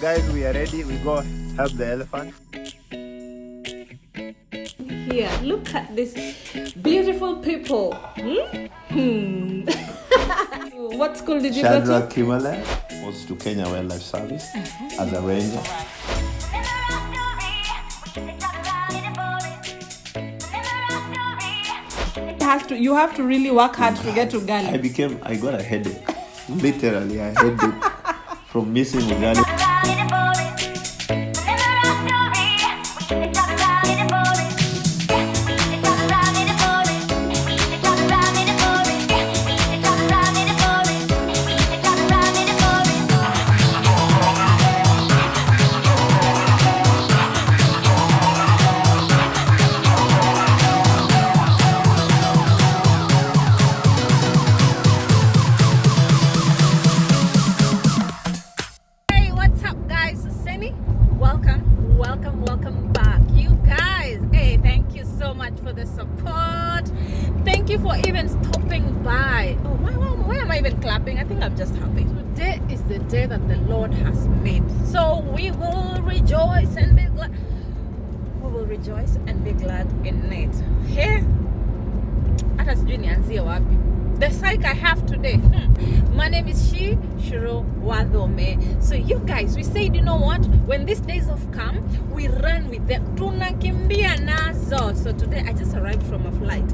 Guys, we are ready. We go help the elephant. Here, look at this beautiful people. What school did you go to? Shadrach Kimale was to Kenya Wildlife Service as a ranger. You have to really work hard to get ugali. I got a headache. Literally a headache from missing ugali. Welcome back, you guys. Hey, thank you so much for the support. Thank you for even stopping by. Oh, why am I even clapping? I think I'm just happy. Today is the day that the Lord has made, so we will rejoice and be glad. We will rejoice and be glad in it. Hey, hata sijui nianzie wapi. The psych I have today. My name is Shiro Wadome. So you guys, we said, you know what? When these days of come, we run with them. Tunakimbia nazo. So today I just arrived from a flight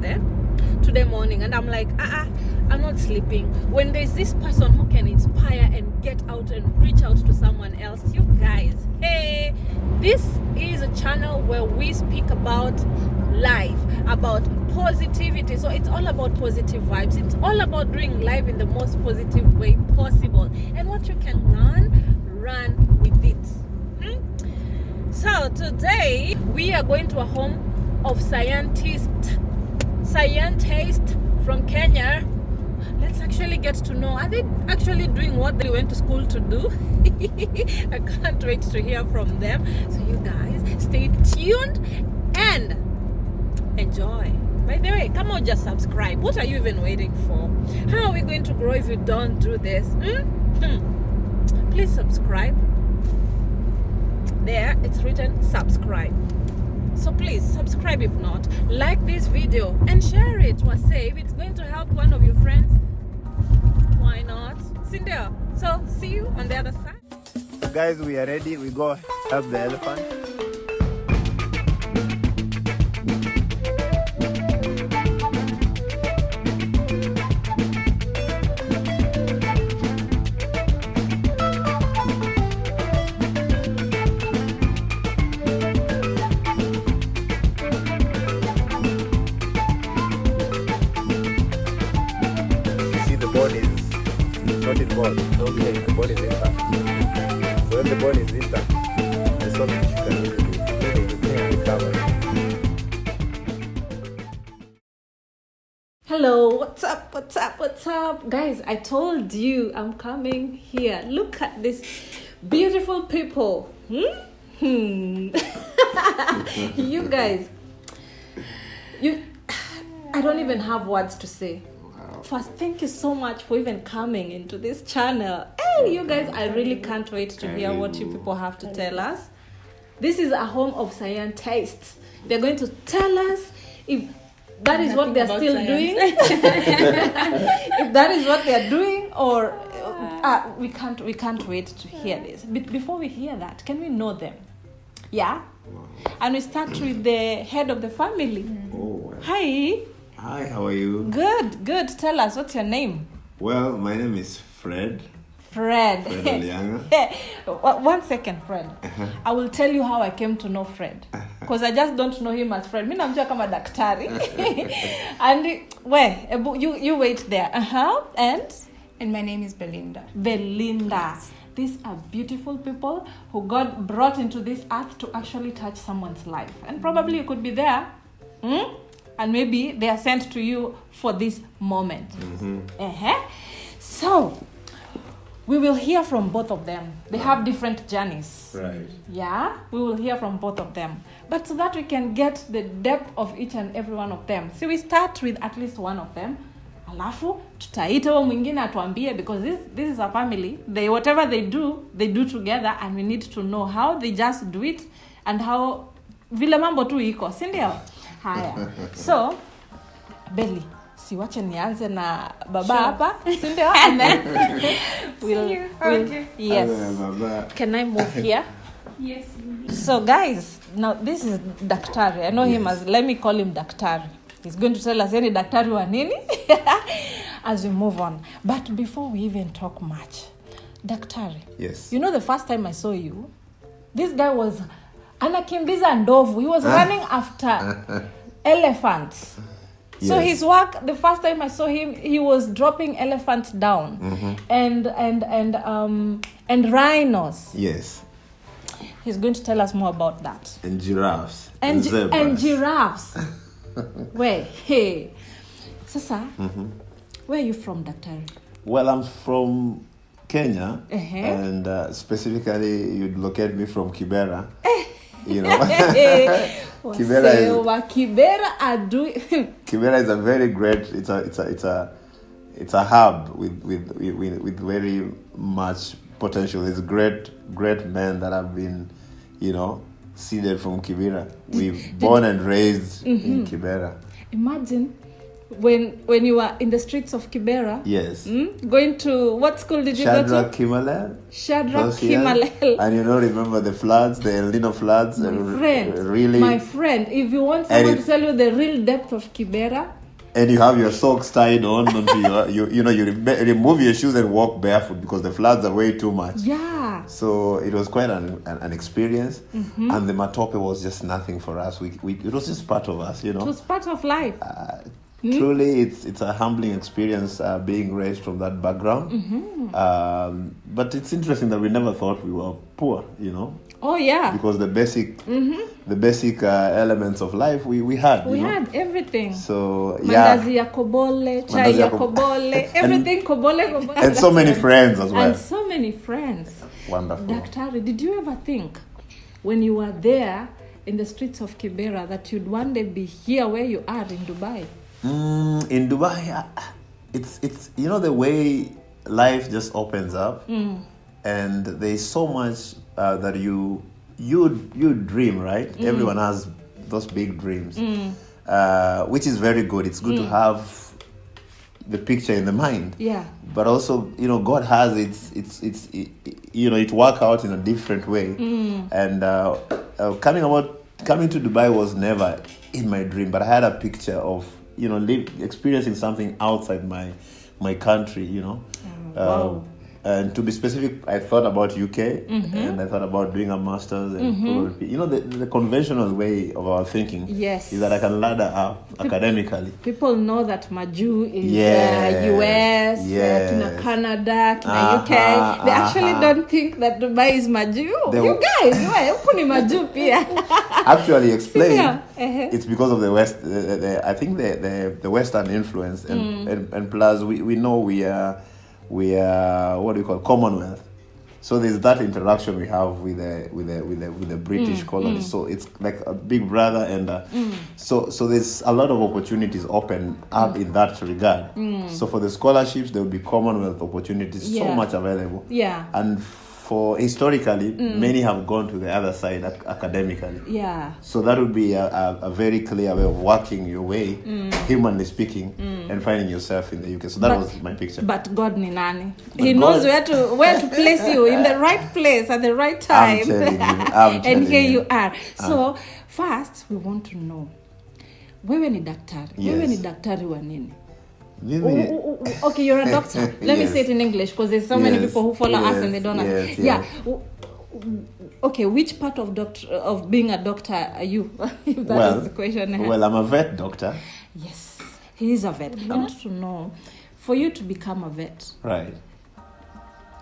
today morning, and I'm like, I'm not sleeping. When there's this person who can inspire and get out and reach out to someone else, you guys, hey, this is a channel where we speak about life, about positivity. So it's all about positive vibes. It's all about doing life in the most positive way possible, and what you can run with it. So today we are going to a home of scientists from Kenya. Let's actually get to know, are they actually doing what they went to school to do? I can't wait to hear from them. So you guys, stay tuned and enjoy. By the way, come on, just subscribe. What are you even waiting for? How are we going to grow if you don't do this? Please subscribe. There, it's written subscribe. So please subscribe. If not, like this video and share it. If it's going to help one of your friends, why not? Cindy. So see you on the other side. Guys, we are ready. We go help the elephant. Not involved. Okay, the body is intact. So when the body is intact, there's something you can really recover. Hello, what's up? Guys, I told you I'm coming here. Look at this beautiful people. You guys, I don't even have words to say. First, thank you so much for even coming into this channel. Hey, you guys, I really can't wait to hear what you people have to tell us. This is a home of scientists. They're going to tell us if that is what they're still doing. If that is what they're doing, or we can't wait to hear this. But before we hear that, can we know them? Yeah? And we start with the head of the family. Oh. Hi. Hi, how are you? Good. Tell us, what's your name? Well, my name is Fred. Fred. Olianga. 1 second, Fred. I will tell you how I came to know Fred. Because I just don't know him as Fred. Mimi namjua kama daktari. And you wait there. And my name is Belinda. Yes. These are beautiful people who God brought into this earth to actually touch someone's life. And probably you could be there. And maybe they are sent to you for this moment. So, we will hear from both of them. They have different journeys. Right. Yeah, we will hear from both of them. But so that we can get the depth of each and every one of them. So we start with at least one of them. alafu tutaita huyo mwingine atuambie, because this is a family, they whatever they do together, and we need to know how they just do it and how vile mambo tu iko, si ndio? Haya. So Belly, si wache nianze na baba hapa, si ndio? And then we'll yes. Can I move here? Yes. So guys, now this is Daktari. I know him as, let me call him Daktari. He's going to tell us any Daktari wa nini as we move on. But before we even talk much, Daktari. Yes. You know, the first time I saw you, this guy was anakimbiza ndovu. He was running after elephants. Yes. So his work, the first time I saw him, he was dropping elephants down, and rhinos. Yes. He's going to tell us more about that. And giraffes. And zebras. And giraffes. Where? Hey. Sasa, where are you from, Daktari? Well, I'm from Kenya, Uh-huh. and specifically, you'd locate me from Kibera. You know, Kibera is a very great. It's a hub with very much potential. There's great men that have been, seeded from Kibera. We've born and raised in Kibera. Imagine when you were in the streets of Kibera. Yes. Going to, what school did you go to? Shadrach Himalel. And remember the floods, the El Nino floods. My friend, if you want someone to tell you the real depth of Kibera. And you have your socks tied on onto you remove your shoes and walk barefoot because the floods are way too much. Yeah. So it was quite an experience, and the matope was just nothing for us. It was just part of us, It was part of life. Truly, it's a humbling experience being raised from that background. But it's interesting that we never thought we were poor, Oh yeah. Because the basic elements of life we had. We had everything. So yeah. Mandazi ya kobole, chai ya kobole, everything kobole. And so many friends as well. And so many friends. Wonderful. Daktari, did you ever think when you were there in the streets of Kibera that you'd one day be here where you are in Dubai? In Dubai, it's the way life just opens up, and there's so much that you dream, right? Everyone has those big dreams, which is very good. It's good to have the picture in the mind. Yeah. But also, God has it work out in a different way. And coming to Dubai was never in my dream, but I had a picture of experiencing something outside my country. Wow. And to be specific, I thought about UK, and I thought about doing a master's, and probably, the conventional way of our thinking is that I can ladder up academically. People know that Maju is US, to Canada, to UK. They actually don't think that Dubai is Maju. You guys, huku ni Maju pia. Actually, explain. It's because of the West. I think the Western influence, and plus we know we are what do you call Commonwealth, so there's that interaction we have with the British colonies. So it's like a big brother, and so there's a lot of opportunities open up in that regard. So for the scholarships, there will be Commonwealth opportunities, so much available. Yeah. And for historically, many have gone to the other side academically. Yeah. So that would be a very clear way of working your way, humanly speaking, and finding yourself in the UK. So that was my picture. But God ni nani? He knows where to place you in the right place at the right time. I'm telling you. And here you are. So first, we want to know, wewe ni daktari. Yes. Wewe ni daktari wa nini? Okay, you're a doctor. Let me say it in English because there's so many people who follow us and they don't know. Yeah. Okay, which part of being a doctor are you? If that is the question. Well, I'm a vet doctor. Yes, he is a vet. I want to know, for you to become a vet, right?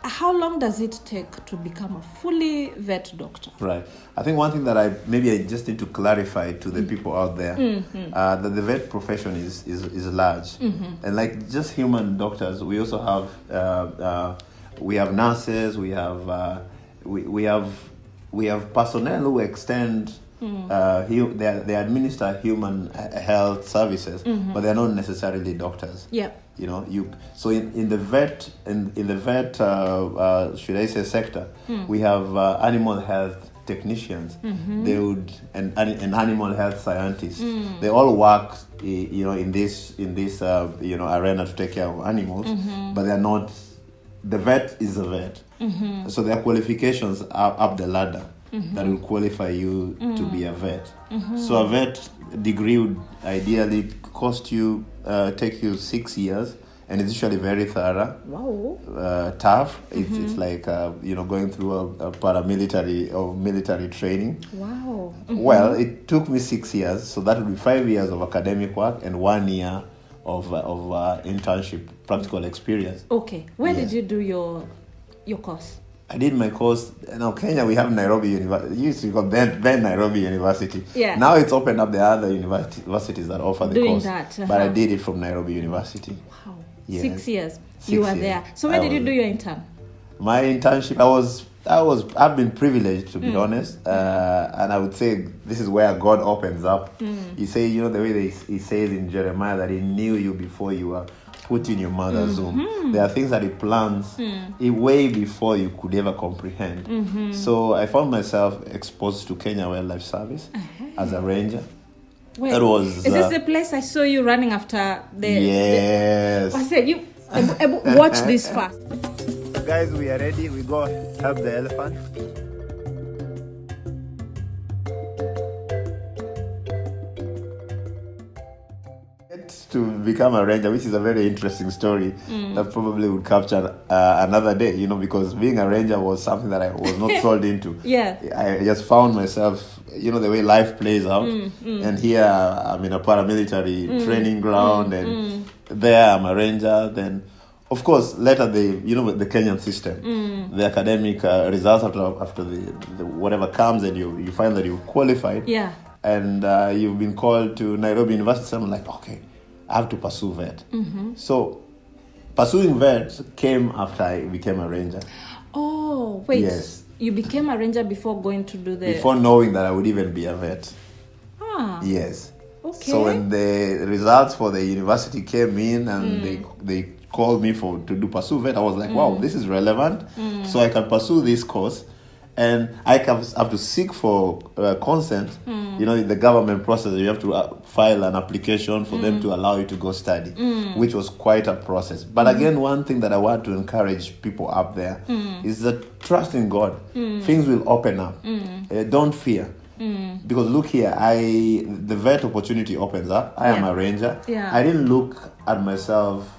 How long does it take to become a fully vet doctor? Right. I think one thing that I just need to clarify to the people out there, that the vet profession is large, and like just human doctors, we also have nurses, we have personnel who extend. They administer human health services, but they're not necessarily doctors. Yeah. So in the vet should I say sector, we have animal health technicians. They would and animal health scientists. They all work in this arena to take care of animals, but they're not. The vet is a vet, so their qualifications are up the ladder that will qualify you to be a vet. So a vet degree would ideally take you 6 years, and it's usually very thorough. Wow. Tough. It's like going through a paramilitary or military training. Wow. Well, it took me 6 years, so that would be 5 years of academic work and 1 year of internship, practical experience. Okay. Where did you do your course? I did my course. Now, Kenya, we have Nairobi University. It used to be called then Nairobi University. Yeah. Now it's opened up the other universities that offer the Doing course. That, But I did it from Nairobi University. Wow. Yes. 6 years. 6 You were years. there. So where did you do your intern? My internship, I've been privileged, to be honest, and I would say this is where God opens up. He say, the way he says in Jeremiah that he knew you before you were put in your mother's womb. There are things that he plans way before you could ever comprehend. So I found myself exposed to Kenya Wildlife Service as a ranger. Wait, that was. Is this the place I saw you running after the? Yes. I said you. Watch this fast. Guys, we are ready. We go help the elephant. To become a ranger, which is a very interesting story that probably would capture another day, because being a ranger was something that I was not sold into. Yeah. I just found myself, the way life plays out. And here I'm in a paramilitary training ground, and there I'm a ranger. Then, of course, later the Kenyan system, the academic results after the whatever comes, and you find that you've qualified. Yeah. And you've been called to Nairobi University. So I'm like, okay, I have to pursue vet. So pursuing vet came after I became a ranger. Oh, wait. Yes. You became a ranger before going to do the... Before knowing that I would even be a vet. Ah. Yes. Okay. So when the results for the university came in and they called me to do pursue vet, I was like, wow, this is relevant. So I can pursue this course. And I have to seek for consent. The government process, you have to file an application for them to allow you to go study, which was quite a process. But again, one thing that I want to encourage people up there is that trust in God. Things will open up. Don't fear. Because look here, the vet opportunity opens up. I am a ranger. Yeah. I didn't look at myself.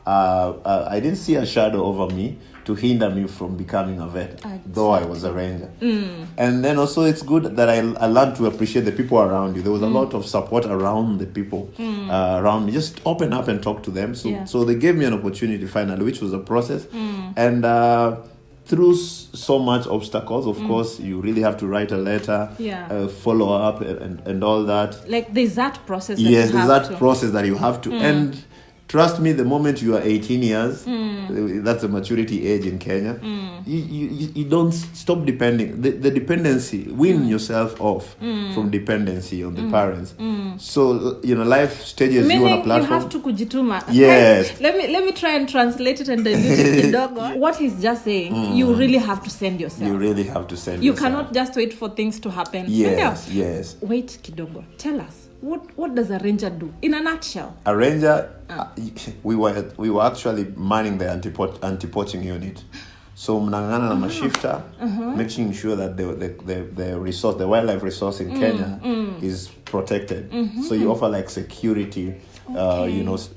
I didn't see a shadow over me to hinder me from becoming a vet, though I was a ranger. And then also it's good that I learned to appreciate the people around you. There was a lot of support around the people around me. Just open up and talk to them. So they gave me an opportunity finally, which was a process. And through so much obstacles, of course, you really have to write a letter, follow up and all that. Like there's that process. Yes, there's that process that you have to. And trust me, the moment you are 18 years, that's the maturity age in Kenya, you don't stop depending. The dependency, wean yourself off from dependency on the parents. So, life stages you on a platform. You have to kujituma. Yes. Guys, let me try and translate it and dilute it kidogo. What he's just saying, you really have to send yourself. You really have to send you yourself. You cannot just wait for things to happen. Yes, yes. Wait kidogo. Tell us. What does a ranger do in a nutshell? A ranger, we were actually manning the anti-poaching unit. So mnangana na mashifta, making sure that the resource, the wildlife resource in Kenya is protected. So you offer like security,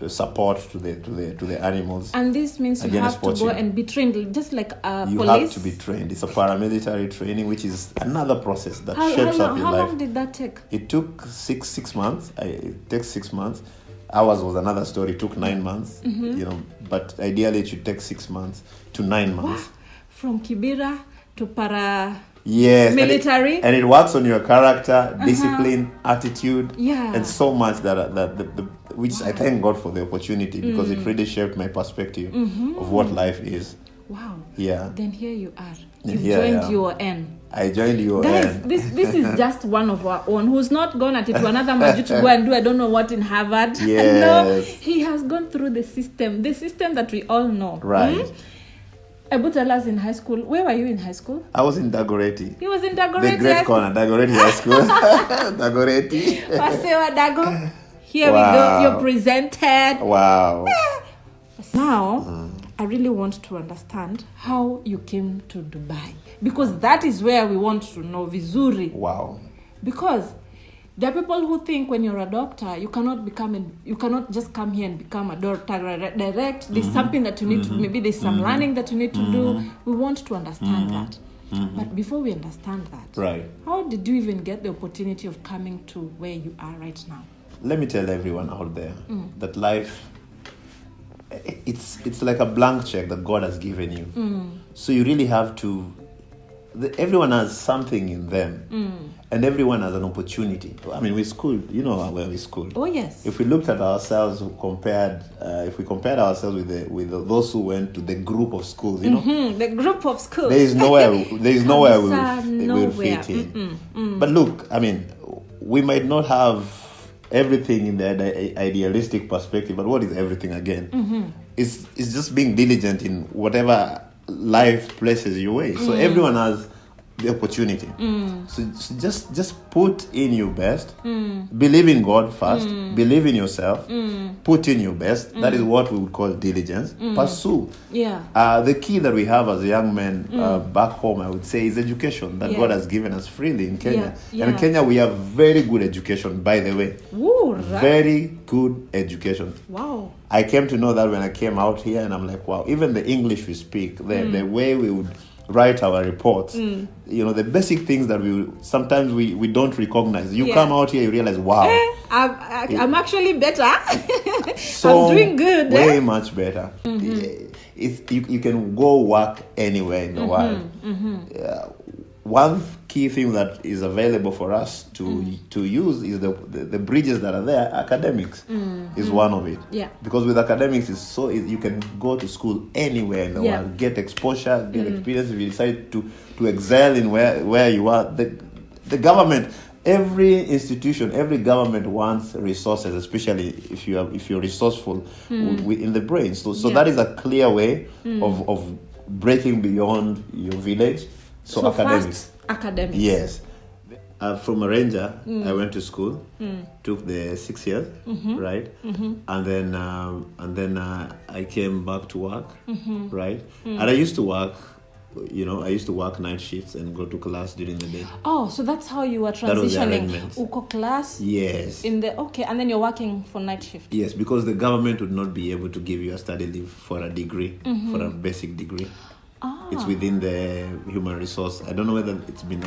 support to the animals. And this means you have to go and be trained, just like police. You have to be trained. It's a paramilitary training, which is another process that shapes up your life. How long did that take? It took six months. It takes 6 months. Ours was another story. It took 9 months. But ideally it should take 6 months to 9 months. What? From Kibera to para. Yes, military, and it works on your character, discipline, attitude, and so much which I thank God for the opportunity because it really shaped my perspective of what life is. Wow. Yeah. Then here you are. And You've here I joined am. UN. I joined UN. Guys, this is just one of our own who's not gone at it to another Maju to go and do I don't know what in Harvard. Yes. No, he has gone through the system that we all know. Right. Abu tell us in high school. Where were you in high school? I was in Dagoretti. He was in Dagoretti. The great corner, Dagoretti High School. Dagoretti. Wasewa Dago. Here Wow. we go. You're presented. Wow. Now, I really want to understand how you came to Dubai. Because that is where we want to know vizuri. Wow. Because there are people who think when you're a doctor, you cannot just come here and become a doctor direct. There's something that you need to, maybe there's some learning that you need to do. We want to understand that. But before we understand that, Right. how did you even get the opportunity of coming to where you are right now? Let me tell everyone out there that life, it's like a blank check that God has given you. So you really have to, everyone has something in them. And everyone has an opportunity. I mean, we schooled, you know where we schooled. Oh, yes. If we looked at ourselves, if we compared ourselves with those who went to the group of schools, you know, The group of schools. there is nowhere we will fit in. But look, I mean, we might not have everything in the idealistic perspective, but what is everything again? It's just being diligent in whatever life places your way. So everyone has the opportunity. So just put in your best. Believe in God first. Believe in yourself. Put in your best. That is what we would call diligence. Pursue. Yeah. The key that we have as young men back home, I would say, is education that God has given us freely in Kenya. Yeah. And in Kenya, we have very good education, by the way. Ooh, right. Very good education. Wow. I came to know that when I came out here, and I'm like, wow, even the English we speak, the way we would write our reports, you know, the basic things that sometimes we don't recognize. You come out here, you realize, wow. I'm actually better. So I'm doing good. Way much better. You can go work anywhere in the world. One key thing that is available for us to use is the bridges that are there. Academics is one of it. Yeah. Because with academics, it's so easy. You can go to school anywhere in the world, get exposure, get experience. If you decide to excel in where you are, the government, every institution, every government wants resources, especially if you're resourceful in the brain. So that is a clear way of breaking beyond your village. So academics. First, academics. Yes. From a ranger, I went to school, took the 6 years, right? And then I came back to work, right? And I used to work, night shifts and go to class during the day. Oh, so that's how you were transitioning. That was the arrangement. Uko class? Yes. And then you're working for night shift. Yes, because the government would not be able to give you a study leave for a degree, for a basic degree. It's within the human resource. I don't know whether it's been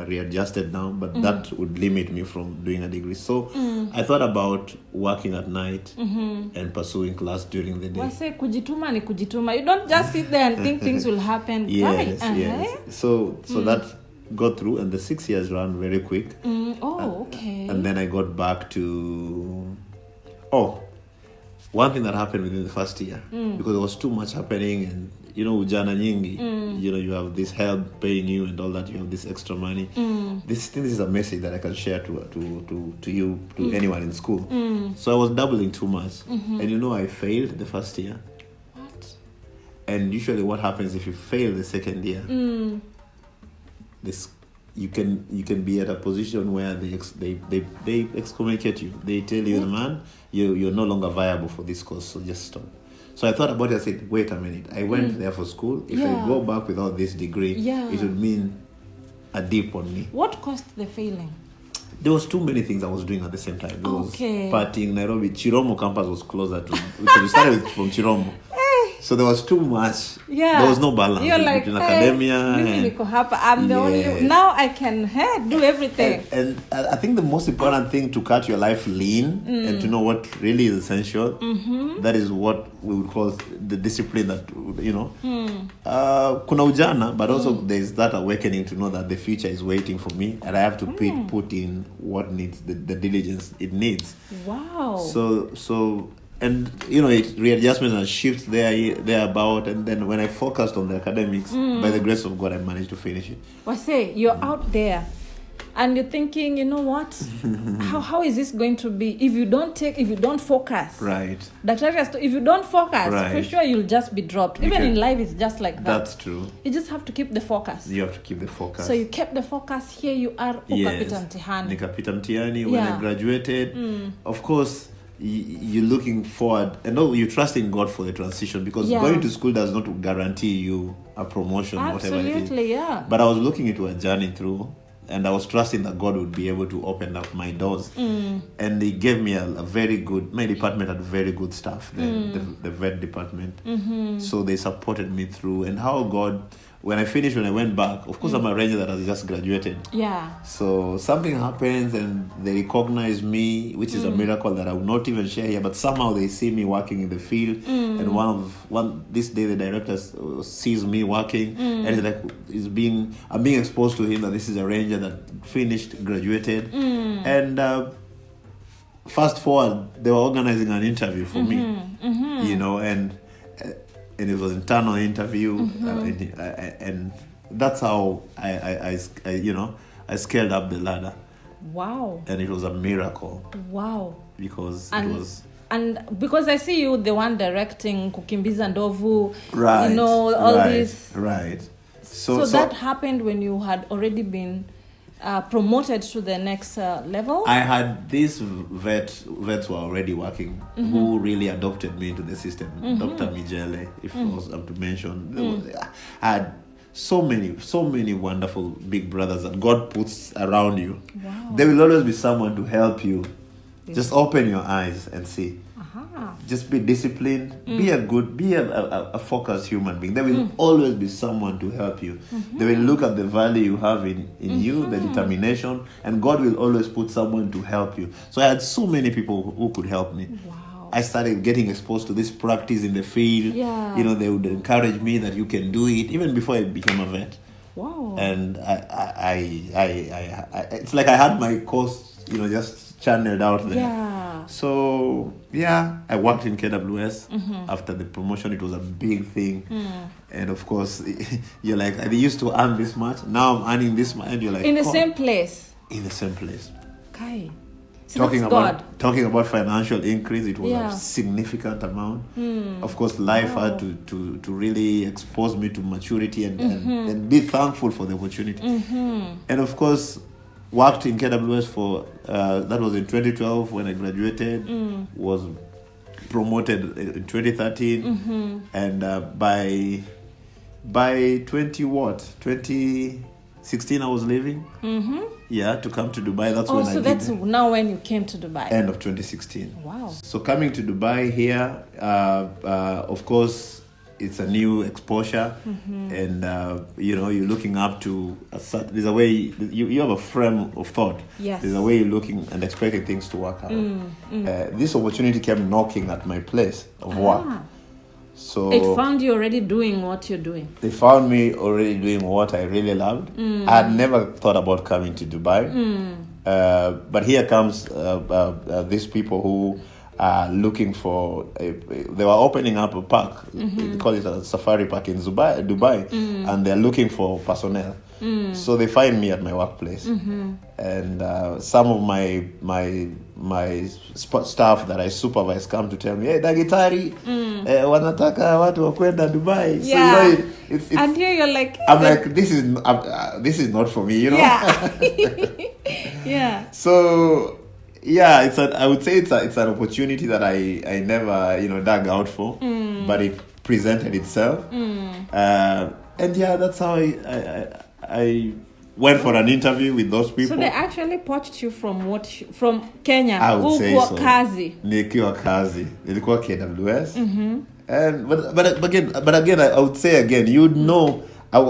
readjusted now, but that would limit me from doing a degree. So I thought about working at night and pursuing class during the day. Wase kujituma ni kujituma. You don't just sit there and think things will happen. Yes, yes. So that got through, and the 6 years ran very quick. Okay. And then I got back to... one thing that happened within the first year, because there was too much happening, and ujana nyingi, you have this help paying you and all that, you have this extra money. This is a message that I can share to you, to anyone in school. So I was doubling too much, and I failed the first year. What? And usually what happens if you fail the second year, you can be at a position where they excommunicate you. They tell you, man, you're no longer viable for this course, so just stop. So I thought about it. I said, wait a minute. I went there for school. If I go back without this degree, it would mean a dip on me. What caused the failing? There was too many things I was doing at the same time. There was partying. Nairobi, Chiromo campus was closer to. We started from Chiromo. So there was too much. Yeah. There was no balance between academia and... I'm the only... Now I can do everything. And I think the most important thing to cut your life lean and to know what really is essential, that is what we would call the discipline that, kuna ujana, but also there's that awakening to know that the future is waiting for me and I have to put in what needs, the diligence it needs. Wow. So it readjustment and shifts thereabout, and then when I focused on the academics, by the grace of God, I managed to finish it. Well, say you're out there, and you're thinking, you know what? how is this going to be if you don't focus? Right. If you don't focus, for sure you'll just be dropped. Even in life, it's just like that. That's true. You just have to keep the focus. You have to keep the focus. So you kept the focus. Here you are, ukapita mtihani. Nikapita mtihani. When I graduated, of course, you're looking forward, and you're trusting God for the transition, because going to school does not guarantee you a promotion, whatever it is. Absolutely, yeah. But I was looking into a journey through, and I was trusting that God would be able to open up my doors. And He gave me my department had very good staff, the vet department. So they supported me through. And how God, when I went back, of course I'm a ranger that has just graduated. Yeah. So something happens and they recognize me, which is a miracle that I will not even share here, but somehow they see me working in the field. And this day the director sees me working, and it's like I'm being exposed to him that this is a ranger that finished, graduated. And fast forward, they were organizing an interview for me, and it was an internal interview, and that's how I scaled up the ladder. Wow. And it was a miracle. Wow. Because and because I see you the one directing Kukimbiza Ndovu, right, this. Right. So that happened when you had already been promoted to the next level? I had these vets were already working, who really adopted me into the system. Dr. Mijele, if I was to mention. I had so many wonderful big brothers that God puts around you. Wow. There will always be someone to help you. Just open your eyes and see. Just be disciplined. Be a focused human being. There will always be someone to help you. They will look at the value you have in you, the determination, and God will always put someone to help you. So I had so many people who could help me. Wow. I started getting exposed to this practice in the field. Yeah. They would encourage me that you can do it, even before I became a vet. Wow. And I it's like I had my course, just channeled out there. Yeah. So I worked in KWS. After the promotion, it was a big thing. And of course, you're like, I used to earn this much, now I'm earning this much, and you're like, in the same place. In the same place. Okay. So talking about financial increase, it was a significant amount. Of course, life had to really expose me to maturity and be thankful for the opportunity. And of course, worked in KWS for that was in 2012 when I graduated. Was promoted in 2013, and by 2016 I was leaving. To come to Dubai. That's when I did. That's now when you came to Dubai. End of 2016. Wow. So coming to Dubai here, of course, it's a new exposure, and you're looking up to there's a way you have a frame of thought. Yes. There's a way you're looking and expecting things to work out. This opportunity came knocking at my place of work. So it found you already doing what you're doing. They found me already doing what I really loved. I had never thought about coming to Dubai, but here comes these people who are looking for. They were opening up a park. They call it a safari park in Dubai, and they're looking for personnel. So they find me at my workplace, and some of my staff that I supervise come to tell me, "Hey, Dagitari, wanataka watu wa kwenda Dubai." Yeah. So it's and here you're like, I'm like, this is not for me, Yeah. Yeah. So I would say it's an opportunity that I never dug out for, but it presented itself, and that's how I went for an interview with those people. So they actually poached you from Kenya. I would say so. Kazi. Nikiwa kazi. Nilikuwa KWS. And but again, I would say again, you'd know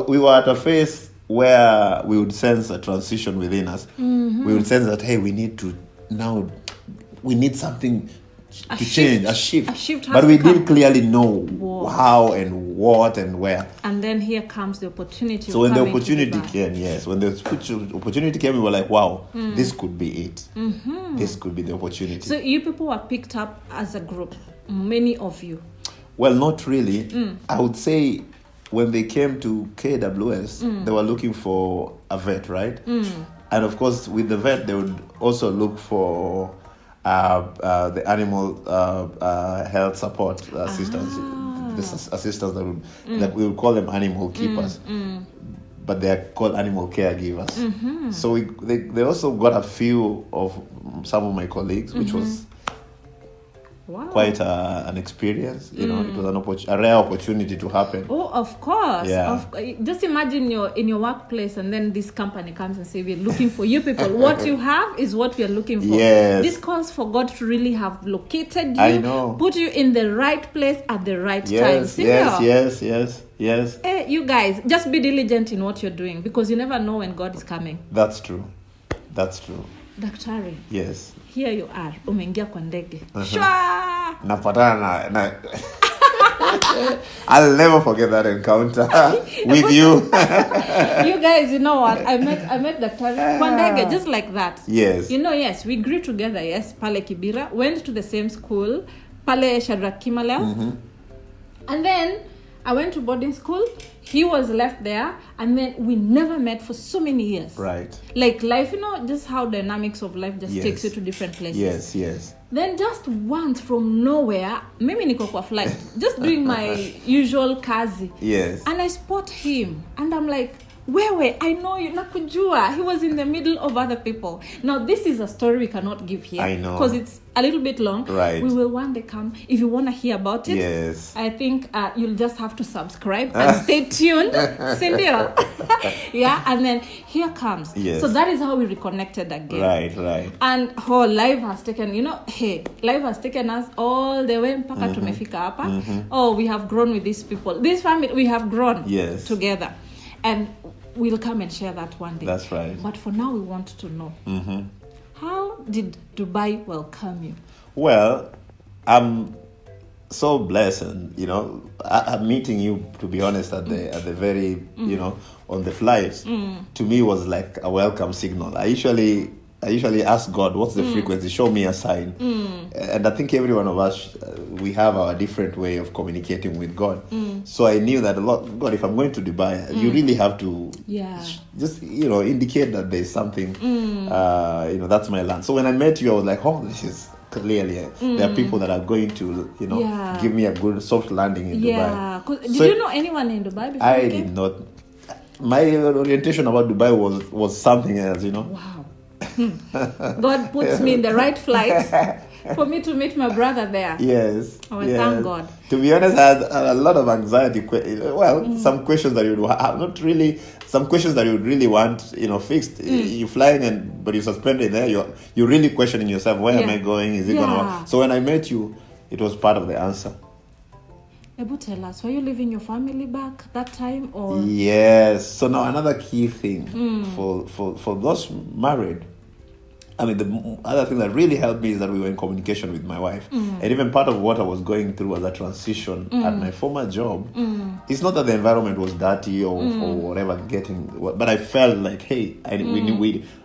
we were at a phase where we would sense a transition within us. We would sense that, hey, we need something to change, a shift. But we didn't clearly know how and what and where. And then here comes the opportunity. So when the opportunity came, when the opportunity came, we were like, wow, this could be it. This could be the opportunity. So you people were picked up as a group. many of you? Well, not really. I would say when they came to KWS, they were looking for a vet, right? And of course, with the vet, they would also look for the animal health support assistants. The assistants that we would call them animal keepers. But they are called animal caregivers. So they also got a few of some of my colleagues, which was quite an experience. You know, it was a rare opportunity to happen. Oh, of course. Yeah. Just imagine you're in your workplace and then this company comes and say, we're looking for you people. What you have is what we are looking for. Yes. This calls for God to really have located you. I know. Put you in the right place at the right time. Yes. Hey, you guys, just be diligent in what you're doing because you never know when God is coming. That's true. Daktari. Yes. Here you are. Umeingia kwa ndege. Shwa! Napatana na I'll never forget that encounter with you. You guys, you know what? I met Daktari kwa ndege just like that. Yes. You know, yes, we grew together, yes, pale Kibira, went to the same school, pale Shadrach Kimalel. And then I went to boarding school. He was left there, and then we never met for so many years. Right. Like life, you know, just how dynamics of life just takes you to different places. Yes. Then just once from nowhere, maybe niko kwa flight, just doing my usual kazi. Yes. And I spot him, and I'm like, wewe, I know you, nakujua. He was in the middle of other people. Now, this is a story we cannot give here. I know. Because it's a little bit long. Right. We will one day come. If you want to hear about it, yes, I think you'll just have to subscribe and stay tuned. Cindy. Yeah, and then here comes. Yes. So that is how we reconnected again. Right. And life has taken, life has taken us all the way mpaka tumefika hapa. Oh, we have grown with these people. This family, we have grown together. And we'll come and share that one day. That's right. But for now, we want to know, how did Dubai welcome you? Well, I'm so blessed, and I'm meeting you, to be honest, at the very on the flight. To me, was like a welcome signal. I usually ask God, what's the frequency? Show me a sign. And I think every one of us, we have our different way of communicating with God. So I knew that God, if I'm going to Dubai, you really have to just, indicate that there's something, that's my land. So when I met you, I was like, oh, this is clearly, there are people that are going to, give me a good soft landing in Dubai. Did you know anyone in Dubai before? I did not. My orientation about Dubai was something else, Wow. God puts me in the right flight for me to meet my brother there. Yes. Thank God. To be honest, I had a lot of anxiety. Well, some questions that you would have, not really, some questions that you would really want, fixed. You're flying but you're suspended there. You're really questioning yourself. Where am I going? Is it going to work? So when I met you, it was part of the answer. Ebu, tell us, were you leaving your family back that time, or? Yes. So now another key thing for those married. I mean, the other thing that really helped me is that we were in communication with my wife. And even part of what I was going through was a transition at my former job. It's not that the environment was dirty or whatever, but I felt like, hey,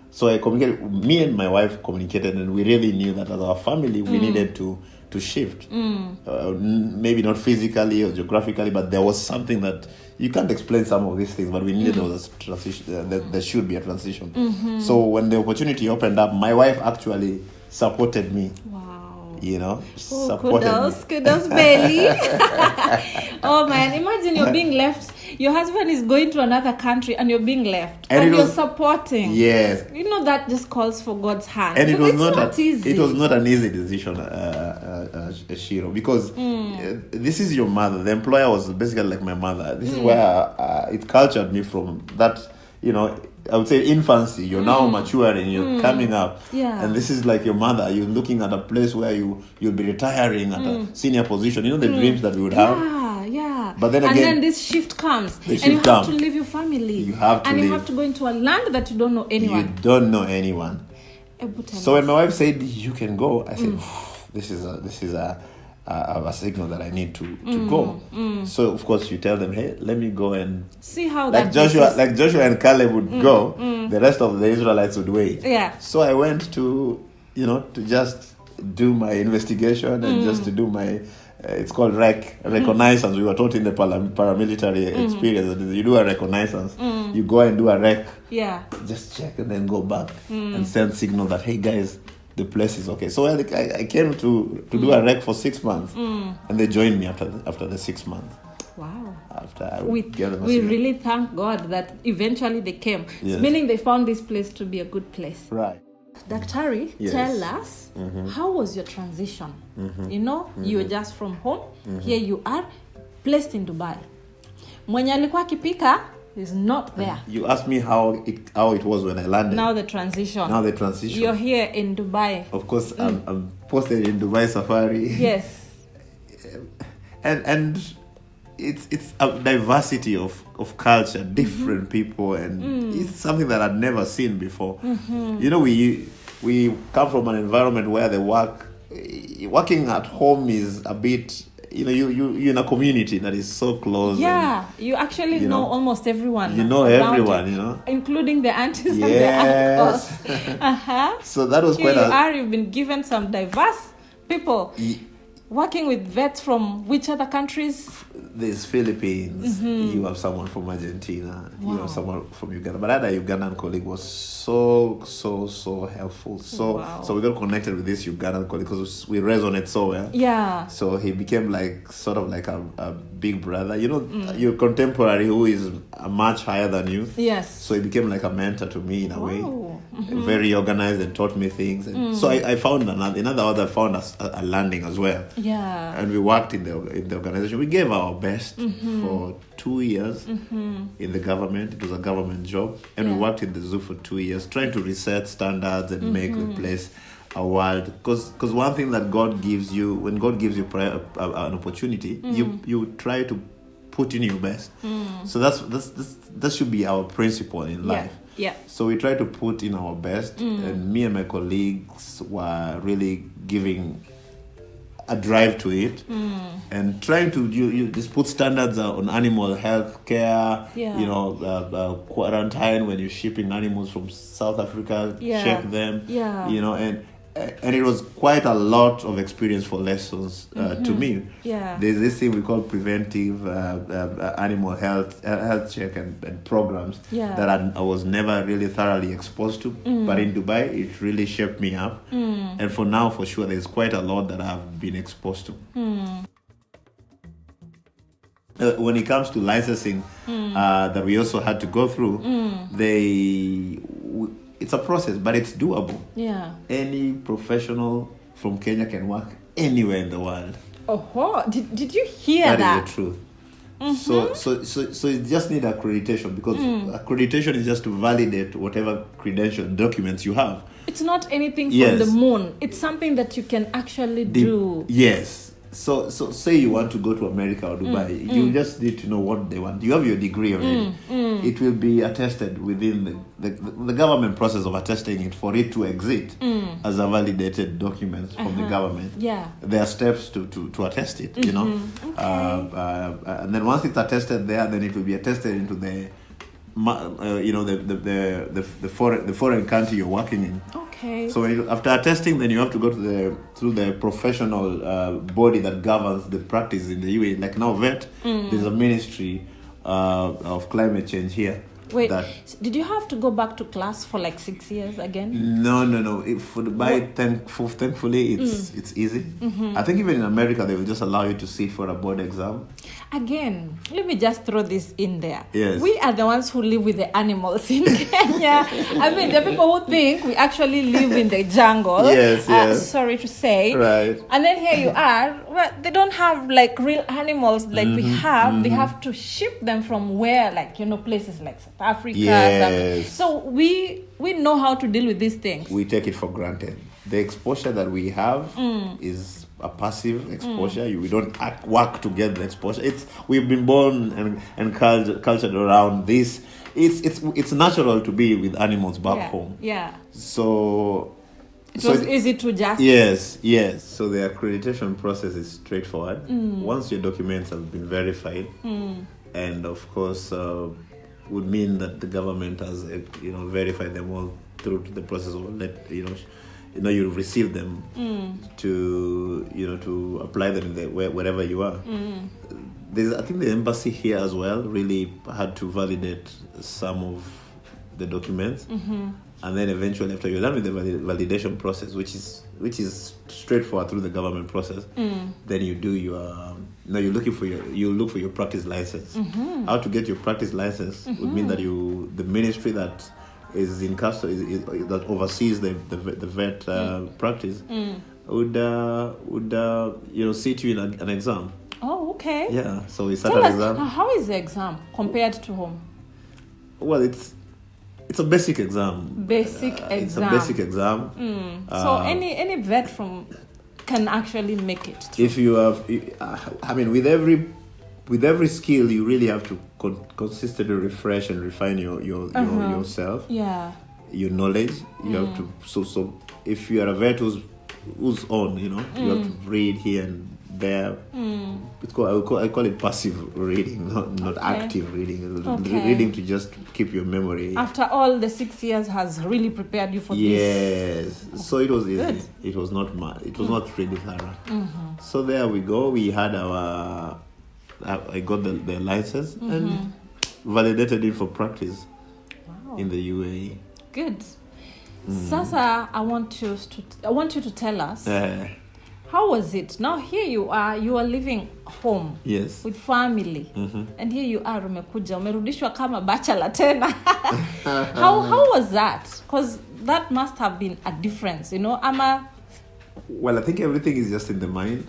so I communicated, me and my wife communicated, and we really knew that as our family, we needed to shift. Maybe not physically or geographically, but there was something that you can't explain some of these things, but we needed a transition. There should be a transition. So when the opportunity opened up, my wife actually supported me. Wow. Supported kudos Belly. Oh man, imagine you're being left. Your husband is going to another country and you're being left, and you're supporting. Yes. That just calls for God's hand. And it was not easy. It was not an easy decision, Shiro, because this is your mother. The employer was basically like my mother. This is where it cultured me from that, I would say infancy. You're now maturing, you're coming up. Yeah. And this is like your mother. You're looking at a place where you'll be retiring at a senior position. The dreams that we would have. Yeah. But then again, and then this shift comes. And you have to leave your family. You have to leave. You have to go into a land that you don't know anyone. You don't know anyone. So when my wife said, you can go, I said, this is a signal that I need to go. So of course you tell them, hey, let me go and see how like Joshua and Caleb would go. The rest of the Israelites would wait. Yeah. So I went to to just do my investigation and just to do my it's called reconnaissance. We were taught in the paramilitary experience that you do a reconnaissance. You go and do a rec. Yeah. Just check and then go back and send signal that, hey guys, the place is okay. So I came to do a rec for 6 months, and they joined me after the 6 months. Wow. After We really thank God that eventually they came. Yes. Meaning they found this place to be a good place. Right. Daktari, Yes. tell us, how was your transition? You know, you're just from home. Here you are, placed in Dubai. Mwenye alikuwa akipika is not there. You asked me how it was when I landed. Now the transition. You're here in Dubai. Of course, I'm posted in Dubai Safari. Yes. and it's a diversity of culture, different people, and it's something that I'd never seen before. You know, we come from an environment where working at home is a bit, you know, you're in a community that is so close. Yeah, you actually know almost everyone. You know everyone, you know, including the aunties and the uncles. So that was You've been given some diverse people. Working with vets from which other countries? There's Philippines. You have someone from Argentina. Wow. You have someone from Uganda. But that Ugandan colleague was so helpful. So we got connected with this Ugandan colleague because we resonate so well. Yeah. So he became sort of like a big brother. You know, your contemporary who is much higher than you. Yes. So he became like a mentor to me in a way. Very organized and taught me things. And so I found another author found us a landing as well. Yeah. And we worked in the organization. We gave our best for 2 years in the government. It was a government job. And we worked in the zoo for 2 years, trying to reset standards and make the place a world. Because one thing that God gives you, when God gives you an opportunity, you try to put in your best. So that should be our principle in life. Yeah. So we try to put in our best, and me and my colleagues were really giving a drive to it, and trying to you just put standards on animal health care. Yeah. You know, quarantine when you're shipping animals from South Africa, check them. Yeah. You know, and it was quite a lot of experience for lessons to me. Yeah. There's this thing we call preventive animal health check and programs that I was never really thoroughly exposed to. But in Dubai, it really shaped me up. And for now, for sure, there's quite a lot that I've been exposed to. When it comes to licensing that we also had to go through, it's a process, but it's doable. Yeah. Any professional from Kenya can work anywhere in the world. Oh, did you hear that? That is the truth. So you just need accreditation, because accreditation is just to validate whatever credential documents you have. It's not anything from the moon. It's something that you can actually do. Yes. So say you want to go to America or Dubai, you just need to know what they want. You have your degree already. It will be attested within the government process of attesting it for it to exist as a validated document from the government. Yeah. There are steps to attest it, you know. Okay. And then once it's attested there, then it will be attested into the foreign country you're working in. Okay. So after attesting, then you have to go to the professional body that governs the practice in the UAE. Like now, VET, there's a ministry of climate change here. Wait, did you have to go back to class for like 6 years again? No. For Dubai, thankfully, it's easy. I think even in America, they will just allow you to sit for a board exam. Again, let me just throw this in there. Yes. We are the ones who live with the animals in Kenya. I mean, the people who think we actually live in the jungle. Yes. Sorry to say. Right. And then here you are. Well, they don't have like real animals like we have. They have to ship them from where, like, you know, places like South Africa. Yes. So we know how to deal with these things. We take it for granted. The exposure that we have is a passive exposure. We don't work to get the exposure. We've been born and cultured around this. It's natural to be with animals back home. Yeah. So it was easy to just... Yes. So the accreditation process is straightforward. Once your documents have been verified, and of course would mean that the government has verified them all through the process of you receive them to to apply them wherever you are. I think the embassy here as well really had to validate some of the documents, and then eventually after you're done with the validation process, which is straightforward through the government process, then you do your you look for your practice license. How to get your practice license would mean that the ministry that is in custody, that oversees the vet practice, would sit you in an exam. Oh, okay. Yeah, so we start an exam. How is the exam compared to home? Well, it's a basic exam. It's a basic exam. So any vet can actually make it through. If you have, with every skill, you really have to consistently refresh and refine yourself. Yeah. Your knowledge. You have to. So if you are a vet who's on, you have to read here and there. I call it passive reading, not active reading. Reading to just keep your memory. After all, the 6 years has really prepared you for this. Yes. So it was easy. Good. It was not mad. It was not really thorough. So there we go. We had I got the license and validated it for practice in the UAE. Good. Sasa, I want you to tell us. How was it? Now here you are living home. Yes. With family. And here you are, umerudishwa kama bachelor tena. How was that? Because that must have been a difference, Well, I think everything is just in the mind.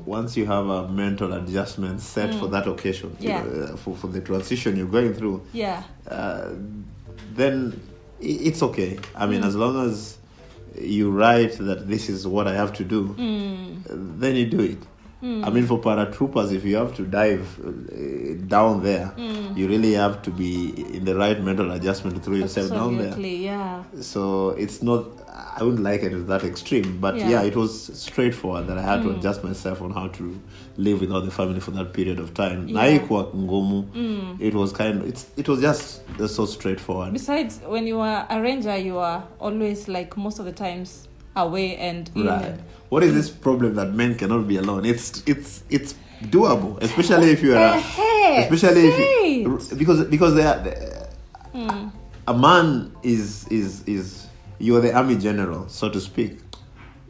Once you have a mental adjustment set for that occasion, for the transition you're going through, then it's okay. I mean, as long as you write that this is what I have to do, then you do it. I mean, for paratroopers, if you have to dive down there, you really have to be in the right mental adjustment to throw yourself down there. Absolutely, yeah. So it's not, I wouldn't like it that extreme, but it was straightforward that I had to adjust myself on how to live without the family for that period of time. It was it was just so straightforward. Besides, when you are a ranger, you are always, like, most of the times away and right. What is this problem that men cannot be alone? It's doable, especially if you are because they are a man is you are the army general, so to speak.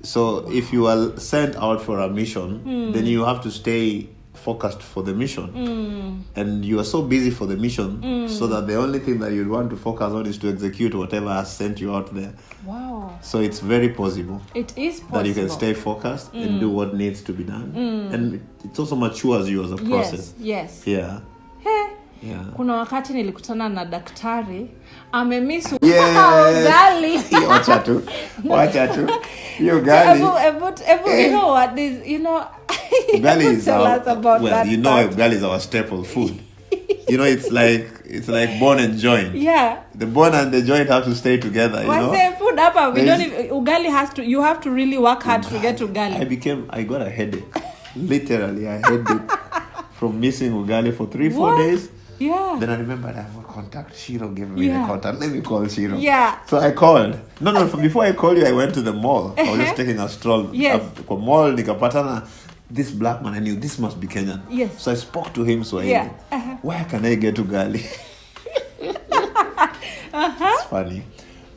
So if you are sent out for a mission, then you have to stay focused for the mission, and you are so busy for the mission, so that the only thing that you want to focus on is to execute whatever has sent you out there. Wow. So it's very possible. It is possible that you can stay focused and do what needs to be done, and it also matures you as a process. Yes. Yeah. Hey. Yeah. Kuna wakati nilikutana na daktari amemiss ugali. Wacha tu. You ugali. You know what this, ugali is tell us about that. Ugali is our staple food. It's like bone and joint. Yeah. The bone and the joint have to stay together, Say food up, ugali you have to really work hard to get ugali. I got a headache. Literally a headache from missing ugali for 3-4 days. Yeah. Then I remembered I have a contact. Shiro gave me the contact. Let me call Shiro. Yeah. So I called. No, before I called you, I went to the mall. I was just taking a stroll. Yes. Kwa mall, nikapatana this black man. I knew this must be Kenyan. Yes. So I spoke to him Swahili. Yeah. Where can I get ugali? It's funny.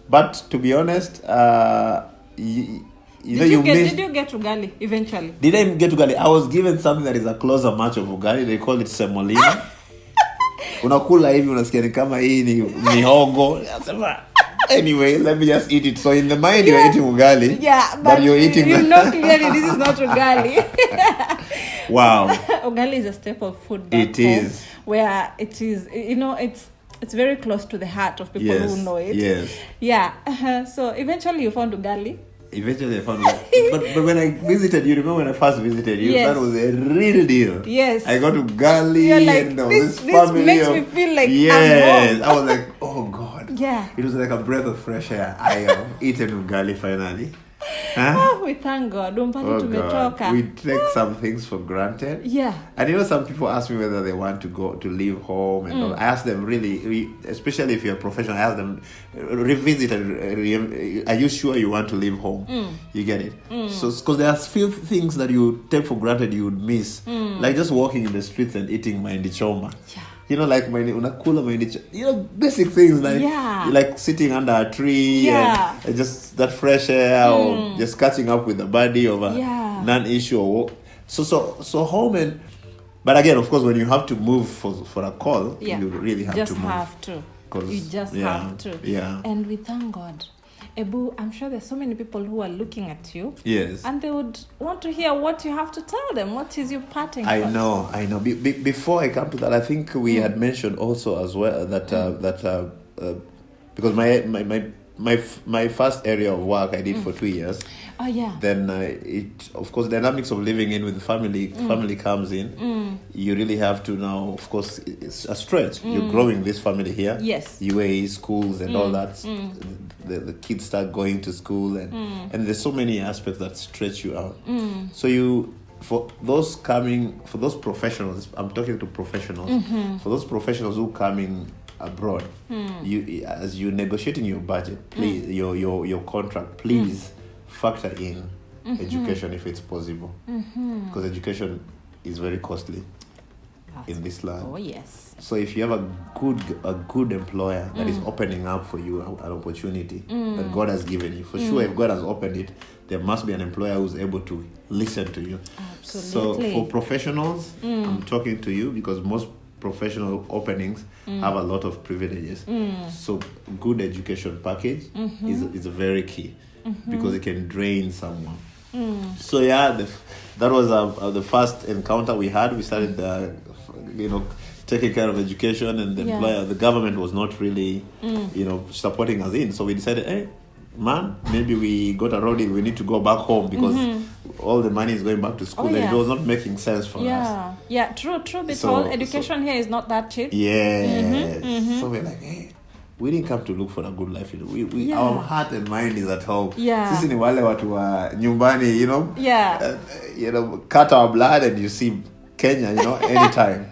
But to be honest, did you get ugali eventually? Did I get ugali? I was given something that is a closer match of ugali. They call it semolina. Unakula hivi unasikia ni kama hii ni mihogo. Anyway, let me just eat it. So in the mind you're eating ugali. Yeah, but you're eating clearly this is not ugali. Wow. Ugali is a staple food back It is. Where it is, it's very close to the heart of people who know it. Yes. Yeah. So eventually you found ugali. Eventually I found ugali. But when I visited, you remember when I first visited you, that was a real deal. Yes. I got ugali. You're like, and this makes me feel like yes. I was like, oh God. Yeah. It was like a breath of fresh air. I have eaten ugali finally. We thank God. God. We take some things for granted. Yeah. And some people ask me whether they want to leave home and all. I ask them really, especially if you're a professional, I ask them, revisit and are you sure you want to leave home? You get it? So, because there are few things that you take for granted you would miss. Like just walking in the streets and eating mahindi choma. Yeah. Like unakula mahindi, basic things like sitting under a tree and just that fresh air or just catching up with the body of a non-issue or so home but again, of course, when you have to move for a call, you really have to move. You just have to. Yeah. And we thank God. Ebu, I'm sure there's so many people who are looking at you. Yes. And they would want to hear what you have to tell them. What is your parting? I know. Before I come to that, I think we had mentioned also as well that because my first area of work I did for 2 years. Oh yeah. Then of course, dynamics of living in with the family comes in. You really have to now, of course, it's a stretch. You're growing this family here. Yes. UAE schools and all that. The kids start going to school and there's so many aspects that stretch you out. So for those professionals, I'm talking to professionals. For those professionals who coming abroad, as you're negotiating your budget, please your contract, please factor in education if it's possible, because education is very costly in this land. Oh yes. So if you have a good employer that is opening up for you an opportunity that God has given you, for sure, if God has opened it, there must be an employer who's able to listen to you. Absolutely. So for professionals, I'm talking to you because most professional openings have a lot of privileges. So good education package is very key because it can drain someone. So that was the first encounter we had. We started taking care of education, and the employer, the government was not really supporting us in. So we decided, hey man, maybe we got a roadie, we need to go back home because all the money is going back to school and it was not making sense for us. Yeah, true. Because education here is not that cheap. Yeah. So we're like, hey, we didn't come to look for a good life. Our heart and mind is at home. Sisi ni wale watu wa nyumbani, cut our blood and you see Kenya, anytime.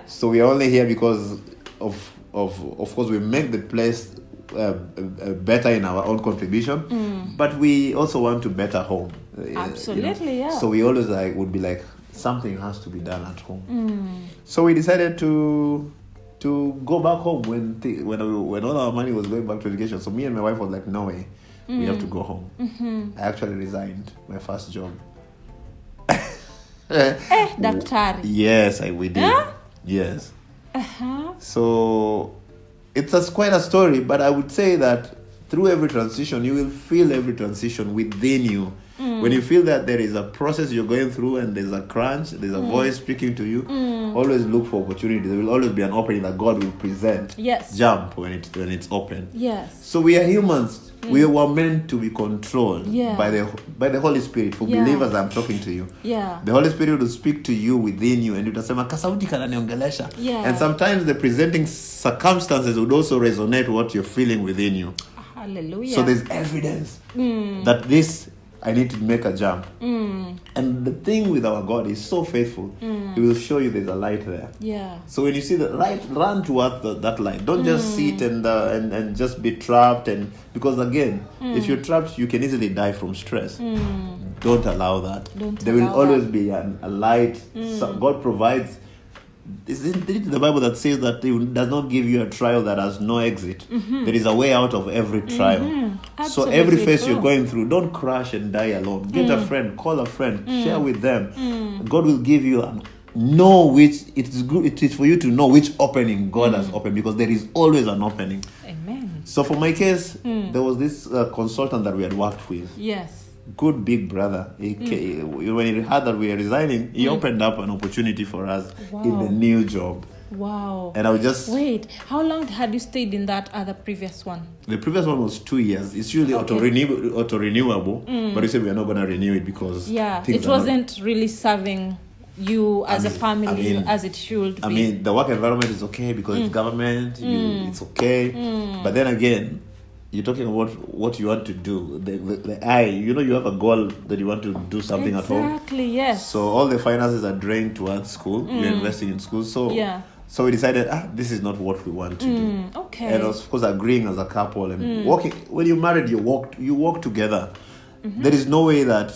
So we are only here because of course we make the place better in our own contribution, but we also want to better home. Absolutely, So we always would be like, something has to be done at home. So we decided to go back home when all our money was going back to education. So me and my wife was like, no way, we have to go home. I actually resigned my first job. Daktari. Yes, we did. Yes. So it's quite a story, but I would say that through every transition, you will feel every transition within you. When you feel that there is a process you're going through and there's a crunch, there's a voice speaking to you, always look for opportunity. There will always be an opening that God will present. Yes. Jump when it's open. Yes. So we are humans. We were meant to be controlled by the Holy Spirit. For believers, I'm talking to you. The Holy Spirit will speak to you within you and utasema kasauti kananiongelesha. And sometimes the presenting circumstances would also resonate what you're feeling within you. Hallelujah. So there's evidence that I need to make a jump. And the thing with our God is so faithful. He will show you there's a light there. So when you see the light, run towards that light. Don't just sit and just be trapped. And because again, if you're trapped, you can easily die from stress. Don't allow that. There will always be a light. So God provides. Isn't it the Bible that says that He does not give you a trial that has no exit? There is a way out of every trial. So every phase you're going through, don't crash and die alone. Get a friend, call a friend, share with them. God will give you it is for you to know which opening God has opened, because there is always an opening. Amen. So for my case, there was this consultant that we had worked with. Yes. Good big brother. When he heard that we were resigning, he opened up an opportunity for us in the new job. Wow. And I was just... Wait, how long had you stayed in that other previous one? The previous one was 2 years. It's usually auto-renewable, but we said we are not going to renew it because... it wasn't really serving you as a family as it should be. The work environment is okay because it's government, it's okay. But then again, you're talking about what you want to do. The I, you have a goal that you want to do something at home. Exactly, yes. So all the finances are drained towards school. You're investing in school. So we decided, this is not what we want to do. Okay. And of course, agreeing as a couple and walking. When you're married, you walk together. There is no way that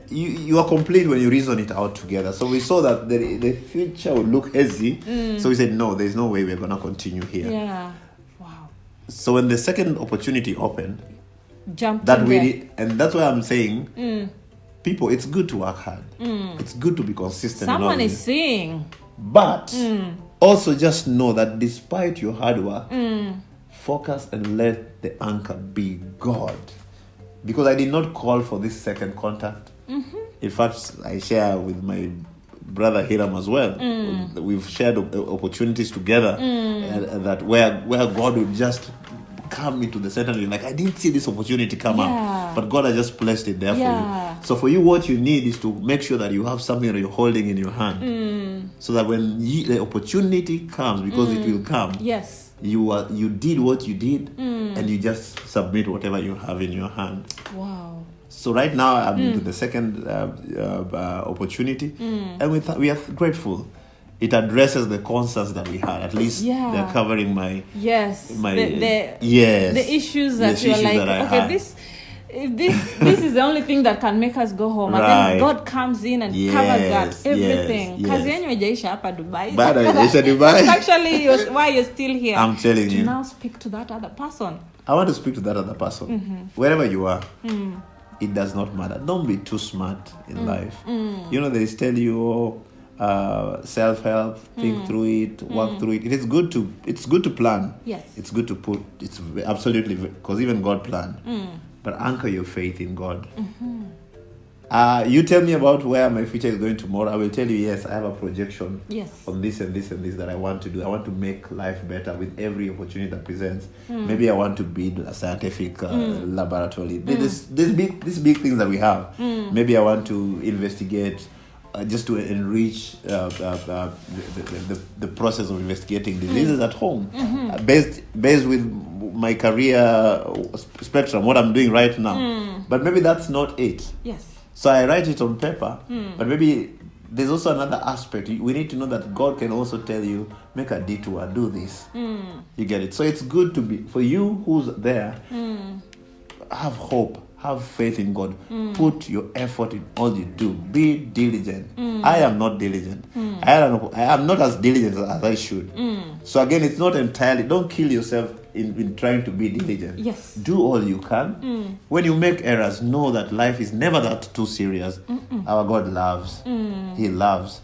you are complete when you reason it out together. So we saw that the future would look hazy. So we said, no, there's no way we're going to continue here. Yeah. Wow. So when the second opportunity opened, Jump and that's why I'm saying, people, it's good to work hard. It's good to be consistent. Someone is seeing. But also just know that despite your hard work, focus and let the anchor be God. Because I did not call for this second contact. In fact, I share with my brother Hiram as well. We've shared opportunities together that where God would just come into the center. Like, I didn't see this opportunity come up, but God has just placed it there for you. So for you, what you need is to make sure that you have something that you're holding in your hand, so that when the opportunity comes, because it will come, you did what you did, and you just submit whatever you have in your hand. Wow. So right now I'm into the second opportunity, and we are grateful. It addresses the concerns that we had. At least they're covering the issues that you're like, okay, this is the only thing that can make us go home. Right. I think God comes in and covers that everything. Kazi yenyu haijaisha hapa Dubai. That's actually why you're still here. I'm telling you. Now speak to that other person. I want to speak to that other person. Wherever you are. It does not matter. Don't be too smart in life. They tell you, self-help, think through it, work through it. It's good to plan. Yes. It's good to put. It's absolutely, because even God planned. But anchor your faith in God. You tell me about where my future is going tomorrow. I will tell you, yes, I have a projection on this and this and this that I want to do. I want to make life better with every opportunity that presents. Maybe I want to build a scientific laboratory. These big things that we have. Maybe I want to investigate just to enrich the process of investigating diseases at home, based with my career spectrum, what I'm doing right now. But maybe that's not it. Yes. So I write it on paper, but maybe there's also another aspect. We need to know that God can also tell you, make a detour, do this. You get it? So it's good to be, for you who's there, have hope, have faith in God. Put your effort in all you do. Be diligent. I am not diligent. I am not as diligent as I should. So again, it's not entirely, don't kill yourself in trying to be diligent. Yes. Do all you can. When you make errors, know that life is never that too serious. Our God loves. He loves.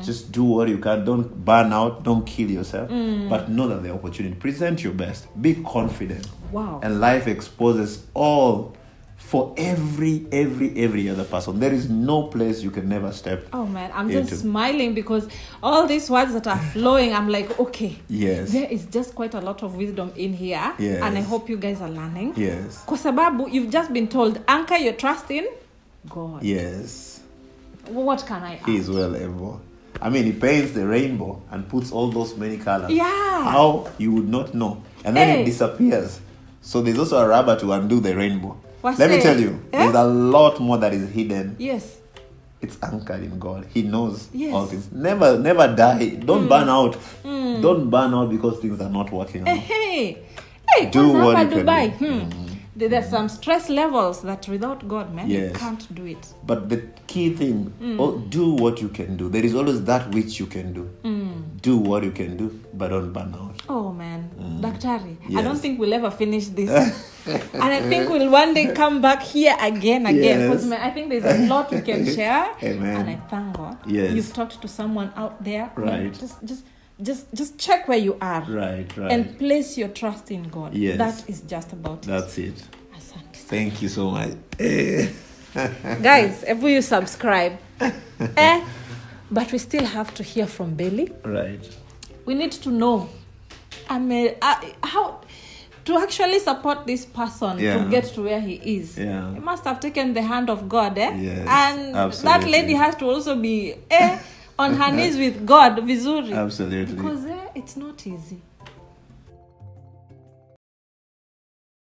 Just do what you can. Don't burn out. Don't kill yourself. But know that the opportunity. Present your best. Be confident. Wow. And life exposes all for every other person. There is no place you can never step. Oh man, I'm just smiling because all these words that are flowing, I'm like, okay. Yes. There is just quite a lot of wisdom in here. Yes. And I hope you guys are learning. Yes. Kwa sababu, you've just been told, anchor your trust in God. Yes. What can I add? He is well able. I mean, he paints the rainbow and puts all those many colors. Yeah. How you would not know. And then it disappears. So there's also a rubber to undo the rainbow. Let me tell you, there's a lot more that is hidden. Yes. It's anchored in God. He knows all things. Never die. Don't burn out. Don't burn out because things are not working out. Hey, do what you can do. There's some stress levels that without God, man, you can't do it. But the key thing, do what you can do. There is always that which you can do. Do what you can do, but don't burn out. Oh man, Daktari, I don't think we'll ever finish this. And I think we'll one day come back here again. Because I think there's a lot we can share. Amen. And I thank God. Yes. You've talked to someone out there. Right. Just check where you are. Right. And place your trust in God. Yes. That is just about That's it. Asante. Thank you so much. Guys, if you subscribe. But we still have to hear from Bailey. Right. We need to know how to actually support this person to get to where he is. Yeah. He must have taken the hand of God, Yes, and absolutely. that lady has to also be on her knees with God, vizuri. Absolutely. Because it's not easy.